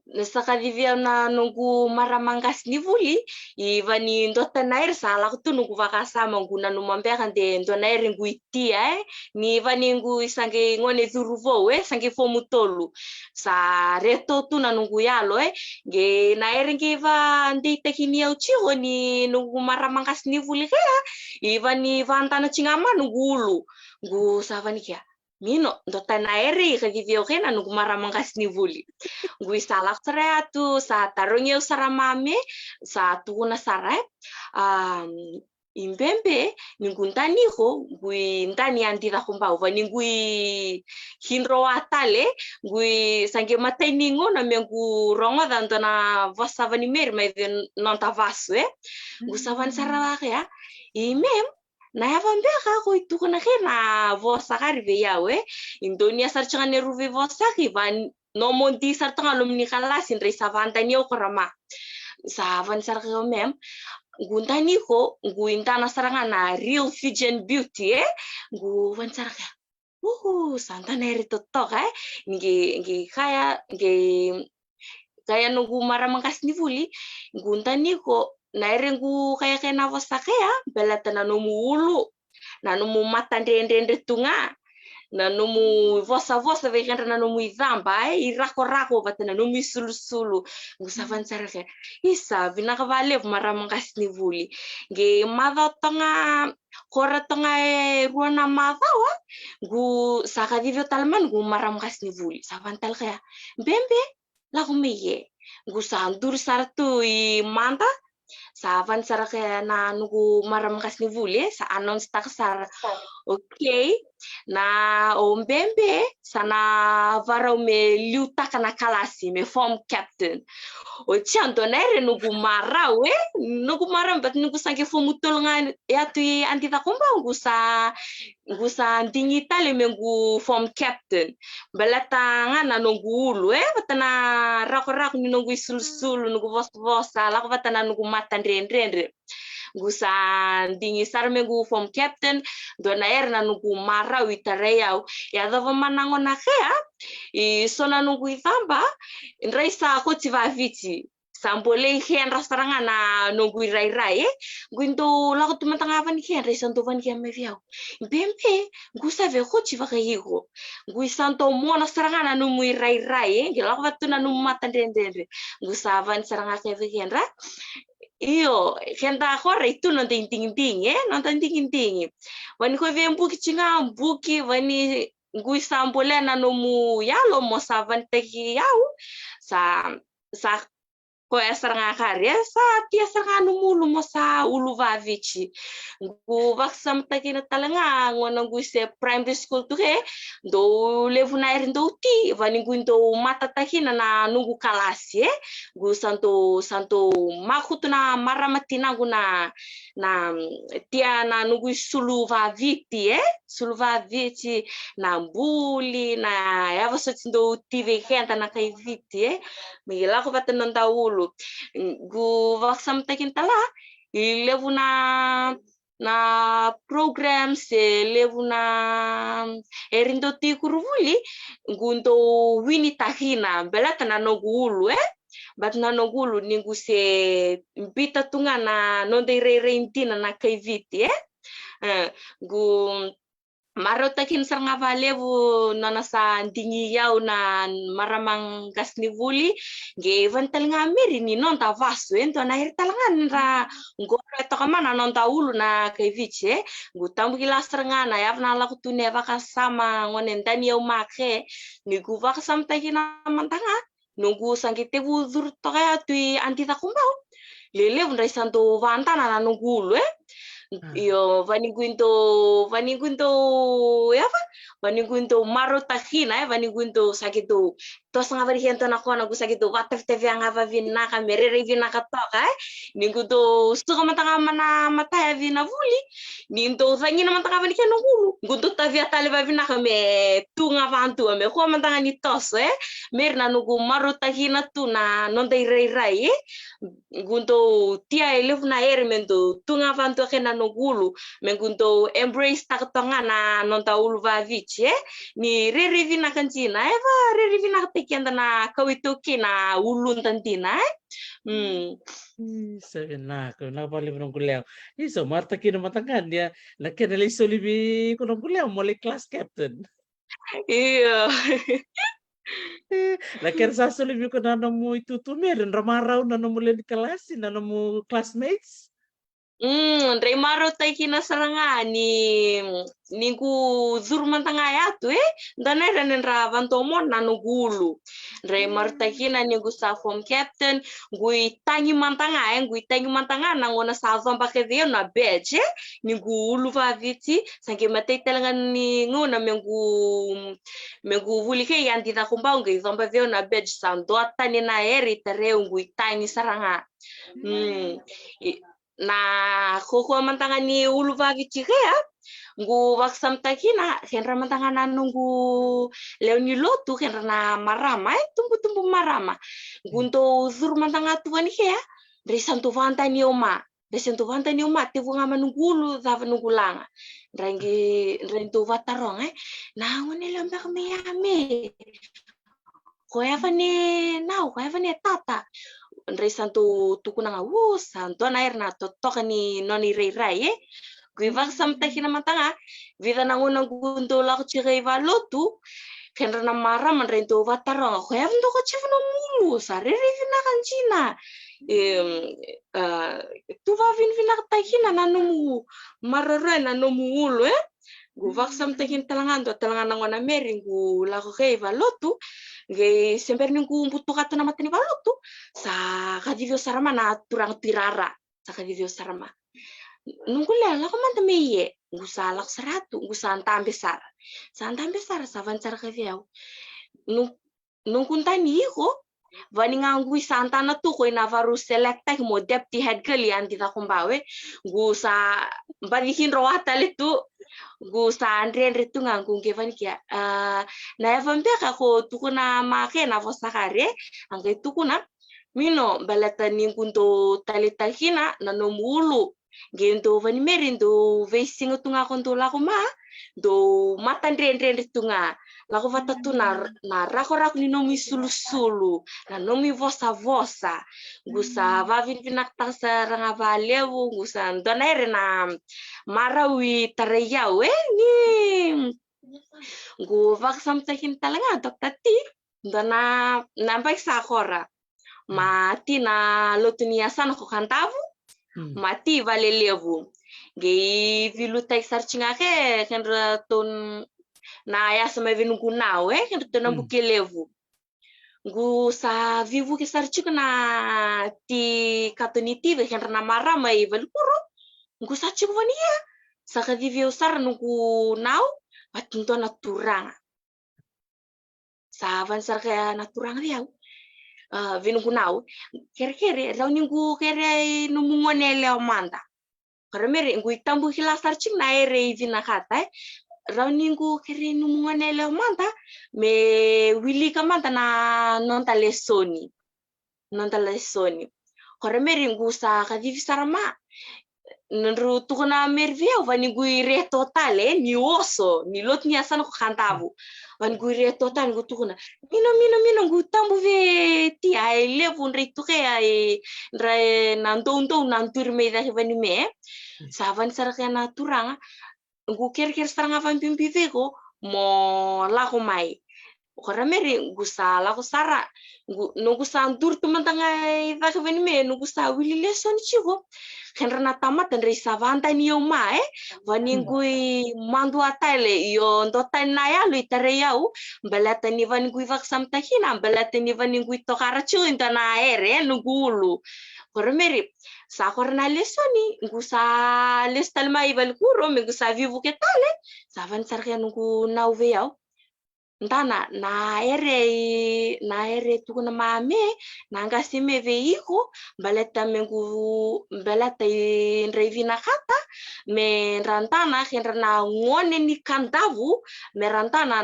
Nasakadivia na nungu maramangas ni vuli ivani ndota nair sala tu nungu vakasama nguna numambeka de ndo nair nguitia ni ivani ngu isange ngone zuruvo sange fomutolu sa reto tu na nungu yalo ge nair ngiva ndi tekinia uchiho ni nungu maramangas ni vuli kaya ivani vantana chingama nungu ulu ngu savani kya mino ndota nairi kadivio kena nungu maramangas ni vuli gui salak tu sa tarungyo saramame sa tuguna sarai imbembe ninguntani ho gui ndani andira kumbau va ningui hinro atale gui sange matai ningo na mengu rongo dando na vosa vani mer mai non tavasu gu savan sarawa ya imem na yava mbeka ko itukuna kena vosa karive yawe Indonesia sarchangan neruve vosa ki van no monti sartanga lumni kalas indre savanta ni okorama savan sarka mem guntani ko guintana saranga na real Fijian beauty gu van sarka santa neri totok ngi kaya nunggu maramangkas ni vuli guntani ko na erengu kaya navosa kaya belatana no muulu na no mata ndendre tunga na nomu vosa vekenda na nomu idhamba irako batana nomu sulu ngusavan saraka isa vinaka vale maramangas ni vuli ge madha tonga kora tonga ruana madhawa gu sakadivyo talman gu maramangas ni vuli savantal kaya bembe lagu meye gu sandur sartu I manta savan saraka na nugu maramangas ni vuli sa announce taksar okay na ombembe sana varau me liutaka na kalasi me form captain o chando nere nugu marau bat nugu sange fomutolonga yatu antita kumba ngusa ndingitale mengu form captain belata ngana nugu ulu batana rako ni nugu isul nugu vosa lako batana nugu mata ndendre gusa ndingi sar mengu form captain dona erna nugu marau itareyau ya dava manango na kea I sona nugu ithamba nraisa koti vaviti sambole hian rasaranga na nugu irai guindo lako tumantanga ni hian raisa ndovan kia meviau bembe gusa ve koti vakahigo guisanto mona saranga na numu irai ngilako vatuna numu mata ndendre gusa van saranga keve hian ra Iyo, kenta agora itu não tem ting-ting, não tem ting-ting. Vani ko vem buki chinga buki vani ngui sambolena no mu yalo mo sa vanteki yau sa ko esranga karya sa tia seranga no mulu mo sa ulu vavici. Ngu vaksam takina talanga ngona ngui se primary school tu he do levu na erin do ti vani ngui do mata takina na nungu kalasi ngu santo makutu na maramatina ngu na tia na nungu sulu vaviti sulu vaviti na mbuli na yava sotindo tive kenta na kai viti mila ko vata nonta ulu gu vaksam takin tala levu na programs levu na erindo ti kuruvuli ngundo wini tahina belata na nogulu bat na nogulu ningu se bita tunga na nonde reintina na kai viti gu maro takin saranga valevu nona sa ndingi yau na maramang gas ni vuli ge vantal nga miri ni non ta vasu ento na hir talangan ra ngora to kamana non ta ulu na kai viche gutambu gila saranga na yav na laku tu neva kasama ngonen dani yau make ni gu vak sam takin mantanga nunggu sangkite vu zur to kaya tu anti takumbau lele vundai santo vantana na nunggu Yo vaniguinto yapa vaniguinto maro tahina vaniguinto sakito tos nga variento na ko nagu sakito watef tv nga vina ka merere vina ka toka ninguto suka matanga mana mata vina vuli ninto thangina matanga vani keno hulu nguto tavia tale vina ka me tunga vantu me ko matanga ni tos merna nugu maro tahina tu na non dai rai gunto tia elef na ermento tunga vantu kena no gulu mengunto embrace taktonga na nonta ulu vavici ni rerivina kantina eva rerivina tekianda na kawitoki na ulun tantina Sebenarnya na pali nung kuliah. Iso marta kino matangan dia nakena liso libi kunong kuliah mulai class captain. Iya. Nakena saso libi ko na mo itutumer ramaraw na mulai di kelas na mo classmates. Ndray maro taikina saranga ni ninku zurman tanga yatu ndana ranen ra vantomon na nugulu ndray maro taikina ningu sa form captain ngui tangi mantanga na ngona sa zomba keveo na beje ningu ulu vaviti sange matei telanga ni ngona mengu vuli ke yanti ta kumbau ngai zomba veo na beje sandota ni na eri tereu ngui tangi saranga na koko mantangan ni ulu vaviti kaya ngu waksam takina henra mantangan na nunggu leoni lotu henra na marama tumbu marama gunto zur mantanga tuani kaya resantu vanta ni oma tivu ngama nungulu zava nungulanga rentu vatarong na ngone lemba kame ko ne tata Andrei santo tukuna nga santo na erna totoka ni noni rei gui vaksam tahina matanga vida na nguna gundo la chire valotu kenra na mara manrento vatarong ko yavndo ko chivno mulu sare revina kanchina tu va vina tahina na nomu marara na nomu ulu gu vaksam tahin talangan ngona meringu la ko valotu ge semper ningku butuh na matani valotu sa kadivio sarama na turang tirara sa kadivio sarama nunggu la ko manta meye ngusa lak seratu ngusa antambe sar sa vancar kadivio nunggu tani ko vani ngangui santana tu ko ina varu selecta mo deputy head kali anti ta kumbawe ngusa barihin rawata letu gusa andre tu nganggung kevan kia na evampe ko tukuna make na vosakare angke tukuna mino balata ningunto talitakina na nomulu gento vani merindo vesingo tunga konto lako ma do matandre tunga lako vata tu na rako ni nomi sulu na nomi vosa gusa vavin pinak tasa ranga valeu gusa donaire na marawi tarayau ni gu vaksam tahin talanga doktati dona nampak sakora mati na lotunia sana ko kantavu mati vale levo ge vilutai sarcinga ke kendra ton na ya sama vinungu nao kendra ton buke levo ngu sa vivu ke sarcinga na ti katonitive kendra na marama i valkuro ngu sa chivania sa ka viveu sar nungu nao patunto naturanga sa avan sar ka naturanga dia vinungu nao kere rau ningu kere numungone leo manda kare mere ngu itambu hila sarcing na ere vina kata rau ningu kere numungone leo manda me wili ka manda na nonta lesoni kare mere ngu sa ka vivi sarama nandru tukuna merveu vani gui re totale ni oso ni lot ni asana ko kantavu vani gui re total ngu tukuna mino ngu tambu ve ti ai levu ndre tuke ai ndre nanto nantur me da vani me sa vani saraka na turanga ngu ker saranga van pimpi vego mo la ko mai ora meri ngu sa la ko sara ngu sa ndur tumantanga da vani me ngu sa wili lesson chigo kendra na tamat dan risa vanta ni oma vaningui mandu atale yo ndota na ya lu itare yau belata ni vaningui vaksam tahina belata ni vaningui tokara chu intana ere nugulu kormeri sa korna lesoni ngu sa lestal mai valkuro ngu sa vivu ketale sa van sarga ngu nauve yau ndana na ere tukuna mame na ngasi me veiko baleta mengu baleta ndrevina kata me rantana kendra na ngone ni kandavu me rantana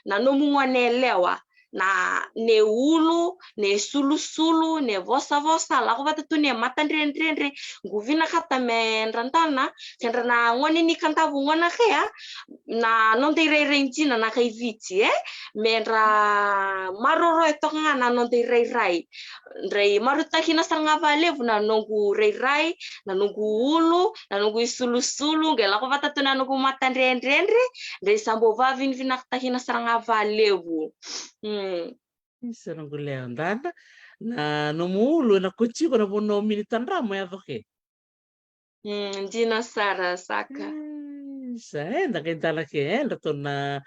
na nomungone lewa na ne ulu ne sulu ne vosa la ko bata tune matandrendre nguvina kata me rantana kendra na ngone ni kandavu ngona kea na non te renjina na kai viti menra maroro etonga na non te rai ndrei maruta kina saranga vale na nongu rai na nongu ulu na nongu sulu ngela ko bata tuna nongu matandrendre ndrei sambo vavin vinakta kina saranga valevu Sarang guleo ndana na numulu na kuchiko na bono militandramo ya doke. Jina sara saka. Saenda kentala ke rato na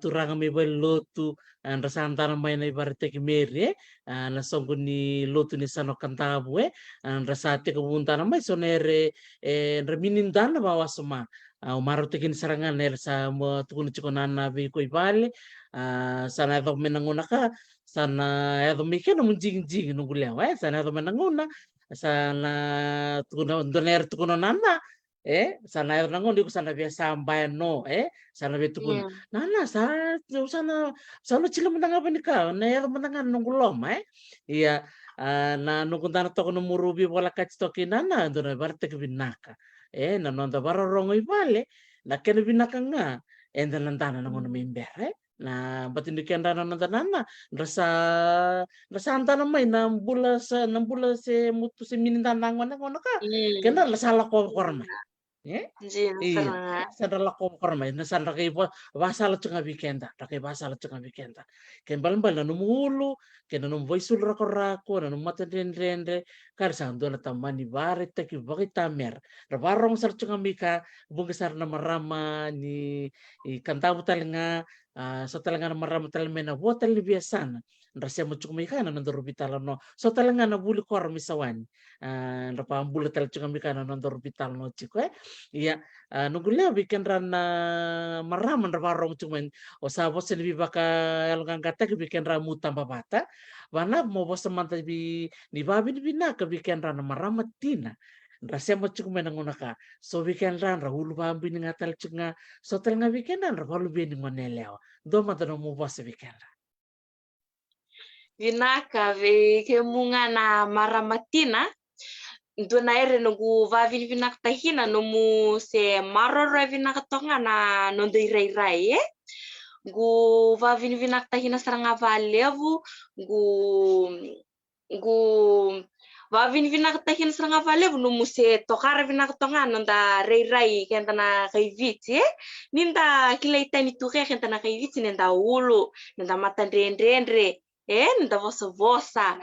turanga me lotu rasantana mai na ibarate ke meri na songo ni lotu ni sano kantabu rasate ke buntana mai sonere reminindana bawa soma umaro tekin sarangan ner sa mo tukun chikonana be ko ibale sana edo menanguna ka sana edo mikeno munjing nungulea sana edo menanguna sana tukuna doner tukuna nana sana edo nangon di sana biasa bayano sana betukun nana sana chila menanga benika na edo menanga nungulom iya na nungkun tanah toko numurubi wala kachitoki nana doner barte ke binaka na nonda baro rongo ibale na kena binaka nga enda nantana nangon member na batin dikenda nonda nana rasa antana mai na bula se mutu se minintana ngona ka kena la sala ko korma sadala ko korma na sandra ke basala chunga weekenda rake basala chunga weekenda ken balbal na numulu ken num voisul rako na num matendendre kar sando na tamani bare taki bagita mer rabarong sar chunga mika bungisar na marama ni kantabu talinga so talanga na marama talmena wotal biasana rasya mo chunga mika na nandoro bitala no so talanga na buli kor misawani rapa ambula tal chunga mika na nandoro bitala no chiko iya nugulea weekend rana marama rabarong chunga o sa bos lebih baka elgang kata ke weekend ramu tambah bata wana mo bos manta bi ni babi ni binaka weekend rana marama tina rasya mo chunga menangona ka so weekend ran rahulu babi ni ngatal chunga so talanga weekend ran rabalu bi ni ngoneleo do mata no mo bos weekend vinaka ve ke munga na maramatina ndo na ere nungu vavin vinaka tahina nomu se maroro vinaka tonga na nondo irai ngu vavin vinaka tahina saranga valevu ngu vavin vinaka tahina saranga valevu nomu se tokara vinaka tonga nonda rai kenta na kaiviti ninda kilaitani tuke kenta na kaiviti nenda ulu nenda matandrendre nenda vosa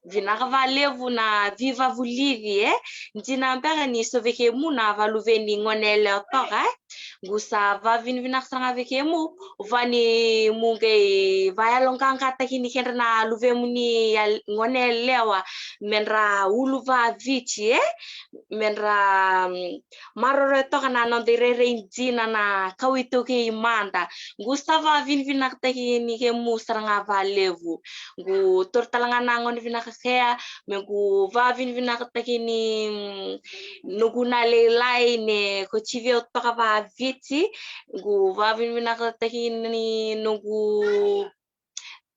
vinaka valevo na viva volivy njinampaka ni soveke mu na valoveni ngonele otoka gusa vavini vinaka veke mu vani munge vayalonganga takini kendra na luvemu ni ngonele wa menra uluva vici menra marore toka na nondirere injina na kawitoke imanda gusa vavini vinaka takini ke mu saranga valevo gu tortalanga ngoni vinaka kaya mengu vavin vinaka takini nuguna lelai ne ko chivio toka va viti gu vavin vinaka takini nugu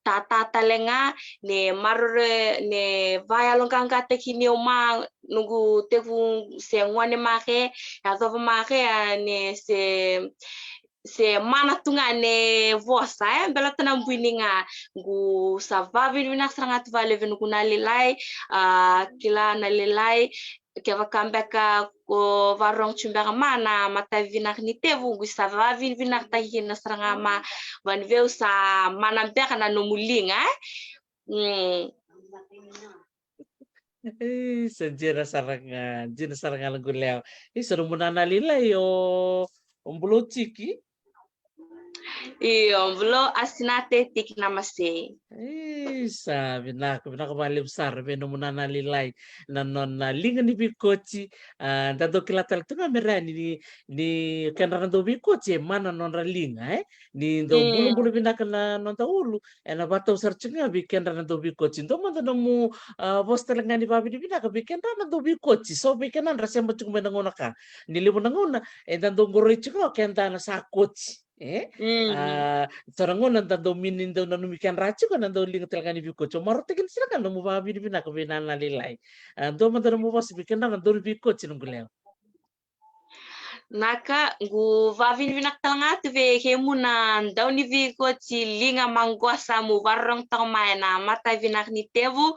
tata talenga ne marore ne vaya longkanga takini oma nugu tevu se ngwane make atova make ne se mana tunga ne vosa bela tanam buininga gu savavi vinak sangat vale venuku na lelai kila na lelai keva kambeka ko varong chumbera mana mata vinak ni tevu gu savavi vinak tahi na saranga ma van veu sa mana beka na no mulinga Senjera sarangan guleo. Isuru munana lila yo umbulo chiki. Iyo vlo asinate tik namase. Sabi na bali besar beno munana lilai nanon na linga ni bikochi dado kilatal tunga merani ni kenra do bikochi mana non linga ni do bulu binaka na non taulu ena bato searching bi kenra do bikochi do manda no mu postel ngani babi di binaka bi kenra do bikochi so bi kenan rasem bacuk menangona ka ni libu nangona dan do ngorichi ko kenta na sa coach Sarangona nando minin daw nanumikan racho ka nando linga talaga ni biko cho marotigin sila kan mo ba binibina ko binana lilay do madara mo ba sibikan na nando biko chinong guleo Naka gu vavin vinak talanga tuve ke muna daw ni viko ci linga manggosa mu warong tong na mata vinak ni tevu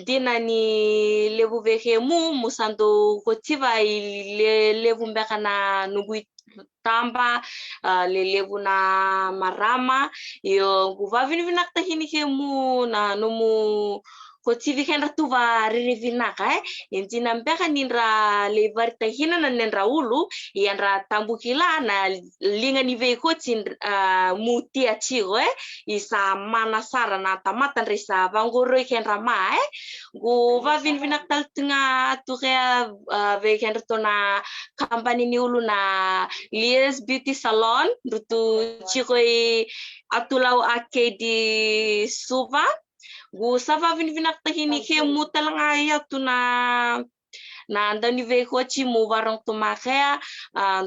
dina ni lebu veke mu musando ko tiba lebu mbeka na nugui tamba lelebu na marama yo gu vavin vinak tahini ke mu na numu ko tivi kan ratuva ririvinaka injina mbeka nindra levar tahina na nendra ulu yanra tambukila na linga ni vei ko tin muti achigo isa mana sara na tamatan risa vangoro ken rama go vavin vinaktal tunga turea ve ken na company ni ulu na Lies Beauty Salon rutu chigo atulau ake di suva gu sava vinak tahini ke mutalanga ya tuna na andani ve ko chi mu warong tumakea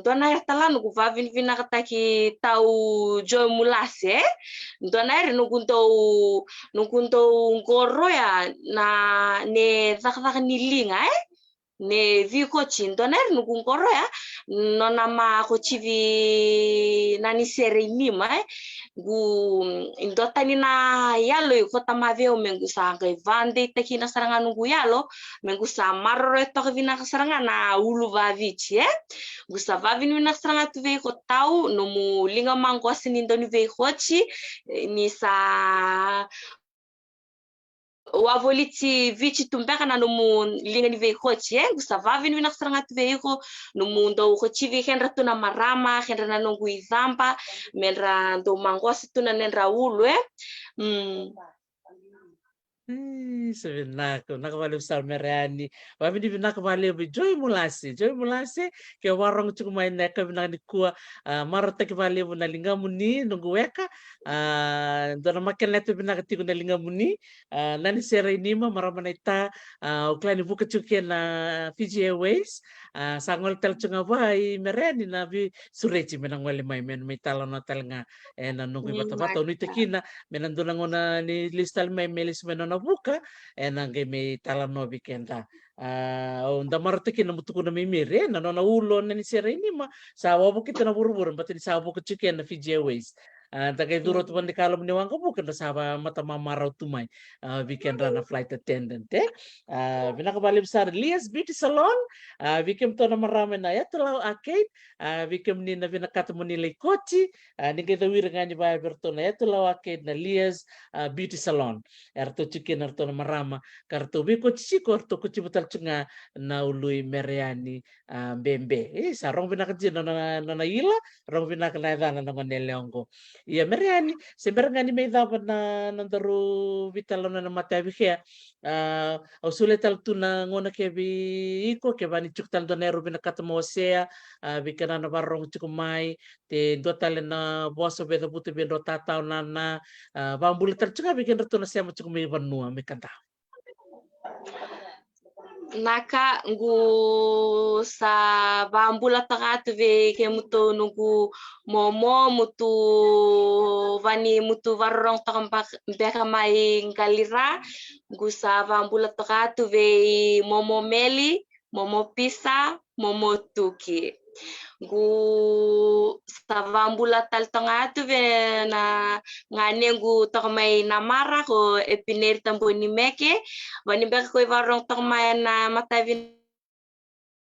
dona ya talan gu vavin vinak taki tau joy mulase dona er nugunto ngoro ya na ne zakzak ni linga ne vi ko chin dona er ngoro ya nona ma ko chivi nani sere nima gu indotani na yalo ko tamaveo mengu sa ngai vande takina saranga nungu yalo mengu sa marro to vina saranga na ulu vavici gu sa vavin vina saranga tuve ko tau no mu linga mango asinindo ni ve khochi ni sa wavoliti vici tumbeka na numu linga ni veikochi gusa vavin vina saranga tuveiko numu ndo khochi vi henra tuna marama henra na nungu izamba menra ndo mangosi tuna nendra ulu Sebenarnya nakabalik besar merani wabi di nakabalik joy mulasi ke warung cukup main neka binang di kuah marot ke balik na lingga muni nunggu weka dona makan letu binang ketiku na lingga muni nani sera ini mah maramana ita uklani buka cukian na Fiji Airways sangol tel cunga bai merani na bi sureci menang wale mai men talon hotel nga na nunggu bata-bata unita kina menan dona ngona ni listal mai melis menon buka enang me tala no bikenda onda martiki na mutuku na mimire na nona ulo na ni sera ini ma sawa bo kita na buru-buru pati sawa bo kuchuki na Fiji Airways Takai durot pun di kalau meniwang ko bukan sama mata mamarau tumai weekend rana flight attendant bina kembali besar Lias Beauty Salon bikin to na marami na ya tulau arcade bikin ni na bina kata menilai koci ni kita wirangani ba berto na ya tulau arcade na Lias Beauty Salon erto cikin erto na marama karto biko cici korto kuci betal cunga na ului meriani bembe sarong bina kecil na ila rong bina kenaidan na ngoneleongko iya meriani sebenarnya may dapat na nandaru vitalo na mata bikya au sulit tal tu na ngona ke bi iko ke bani cuk tal donero bina katamo sea bikana na barong cukumai te dotal na boso beda butu ben rota tau na bambul tal cuka bikin retu na sea cukumai banua mikanta Naka ngu sa bambula takatu ve ke mutu nugu momo mutu vani mutu varong takampak beka mai ngalira ngu sa bambula takatu ve momo meli momo pisa momo tuki ngu sa bambula tal tangatu ve na ngane ngu takamai namara ko epiner tamboni meke vani beka ko varong takamai na matavin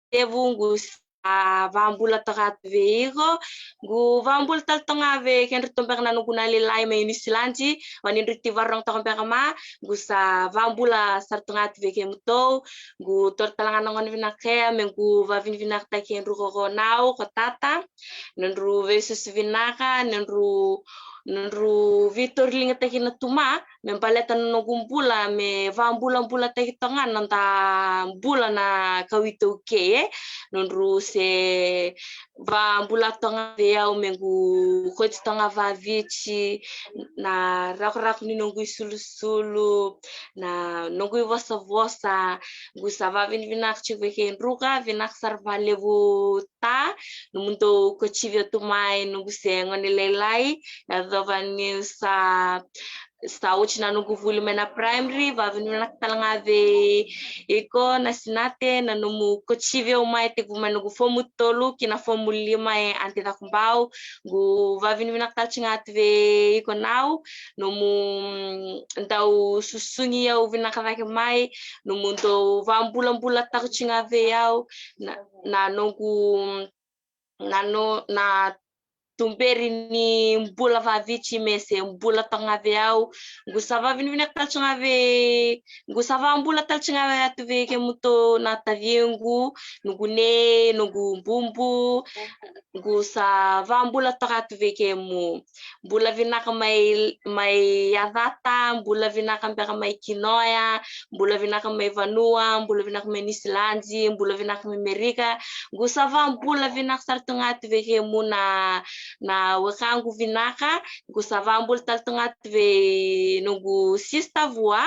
devungu vambula takat veigo gu vambul tal tanga ve ken ritombek na nuguna lilai me inisilanji wani riti varong takombek ma gu sa vambula sar tangat ve kem to gu tor talangan ngon vinake me gu vavin vinak ta ken ru ko nau ko tata nendru vesus vinaka nendru Victor linga taki na tuma me paleta no gumbula me vambula taki tangan nanta bula na kawito ke nondru se vambula tanga veau mengu coach tanga vavici na rak ni nongu sulu na nongu vosa gusa vavin vinak chiveke ruga vinak sarva levu ta no mundo ko chivio tumai nongu se ngoni lelai dovani sa uchina nugu vulu mena primary vavinu na talanga ve iko na sinate na numu kochive umai te guma nugu fomu tolu kina fomu 5 anti takumbau gu vavinu na talchinga ve iko nau numu ndau susungi ya uvina kavake mai numu ndo vambula takuchinga ve yau na nugu na tumberi ni mbula vavici mese mbula tanga veau gusava vinvina talchinga ve gusava mbula talchinga ve atve ke muto na taviengu nugune nugu mbumbu gusava mbula takat ve ke mu mbula vinaka mai yadata mbula vinaka mpeka mai kinoya mbula vinaka mai vanua mbula vinaka mai nisilanzi mbula vinaka mai amerika gusava mbula vinaka sartunga atve ke mu na wakangu vinaka gusavambul tal tangat ve nugu sista voa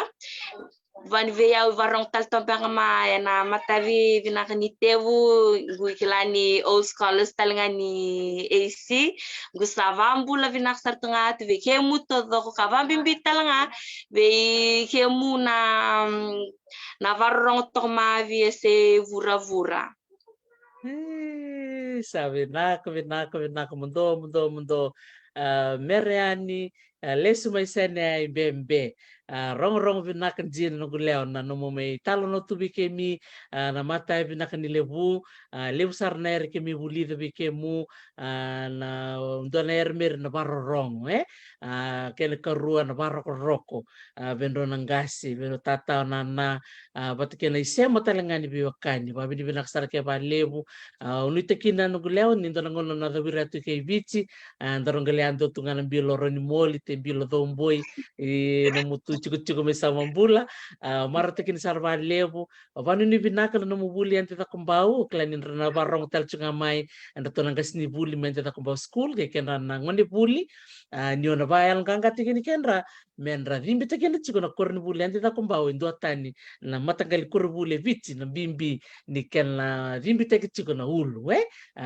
van ve ya varong tal tampang ma na matavi vinaka ni tevu guikilani old scholars talangani AC gusavambul vinaka sar tangat ve kemu to do kavambimbi talanga ve kemu na varong to ma vi se vura sabe naka mundo meriani lesu mai sene bembe rong vinaka jin no guleo na no mai talo no tubi kemi na mata vinaka ni levu sar na er kemi buli de kemu na ndona er mer na barro rong kele karua na barro roko vendo nangasi vendo tata na bat kena isema talangani biwakani babi di vinaka sar ke ba levu unite kina no guleo ni ndona ngono na davira tu ke vici ndorong galeando tungana bilo roni moli te bilo domboi no mutu cukup mesama bula marata kini sarva levu vanu ni vinaka no mubuli ante ta kumbau klanin rana barong tal cunga mai anda tonang kasni buli mente ta kumbau school ke kenra na ngoni buli niona bayal kanga tikini kenra menra vimbi ta kenra cikona korni buli ante ta kumbau ndo tani na matangali kor buli vici na bimbi ni kenla vimbi ta cikona ulu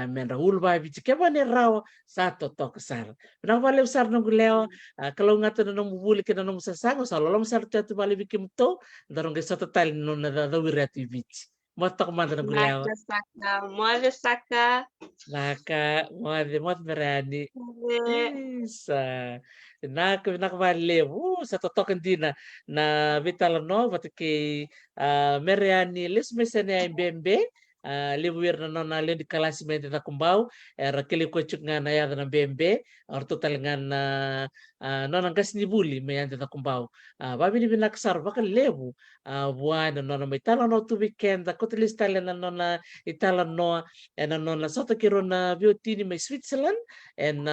menra ulu ba vici kebane rawa satu tok sar na vale usar no guleo kalau ngata no mubuli kena no sasango salolom sar tu bali bikim to darong ke satu tal no na da wirati vici Motok mantan gulewa. Naka saka, moda saka. Naka, mod berani. Eh, Isa. Nakabaliw. Sa totokan din na vitala no, batiki meriani lis mesene ay bembe. Liwir na non alin di kalasimente na kumbau. Era kili ko chuk nga na yada ng bembe. Or total nga na non ang gas ni buli may yanda na kumbau. Babi ni binaksar baka lewu. Buwan na non may tala no tu weekend. Kutilis tala na non na itala no. And non na sota kiro na biotini may Switzerland. And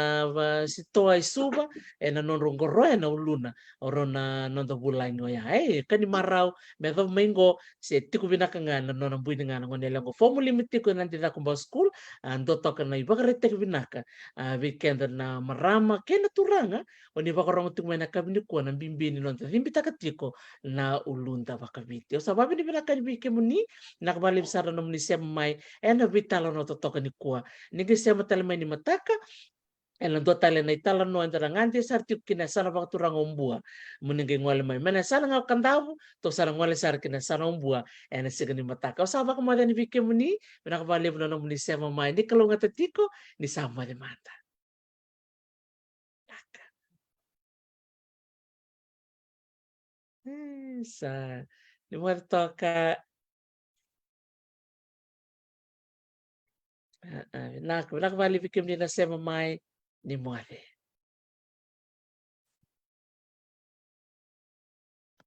si Toa Suba. And non rongoro na uluna. Oro na non to bulay ngoya. Kani maraw. Meto maingo. Si tiku binakangan na non ang buhay nga ng nila ko. Formula limiti ko nanti na kumbang school. Ando to ka na iba ka rete binaka. Weekend na marama. Kaya naturanga. O ni ba karong tumay na kabini ko ng bimbini non. Limbita ka tiko na ulunda ba kabiti. O sababi ni binaka ni bike mo ni. Nakabalib sa ranom ni siya may. E na bitala no to ka ni kuwa. Nigi siya matalamay ni mataka. Ela do tale na itala no andara ngante sarti kina sana bang turang ombua muningi ngwale mai mana sana ngau kandabu to sana ngwale sar kina sana ombua ena sigani mataka usaba kamada ni bike muni bina kabale buna no muni sema mai ni kalau ngata tiko ni sama de mata sa ni mo toka nak bina kabale bike muni na sema mai ni mo ade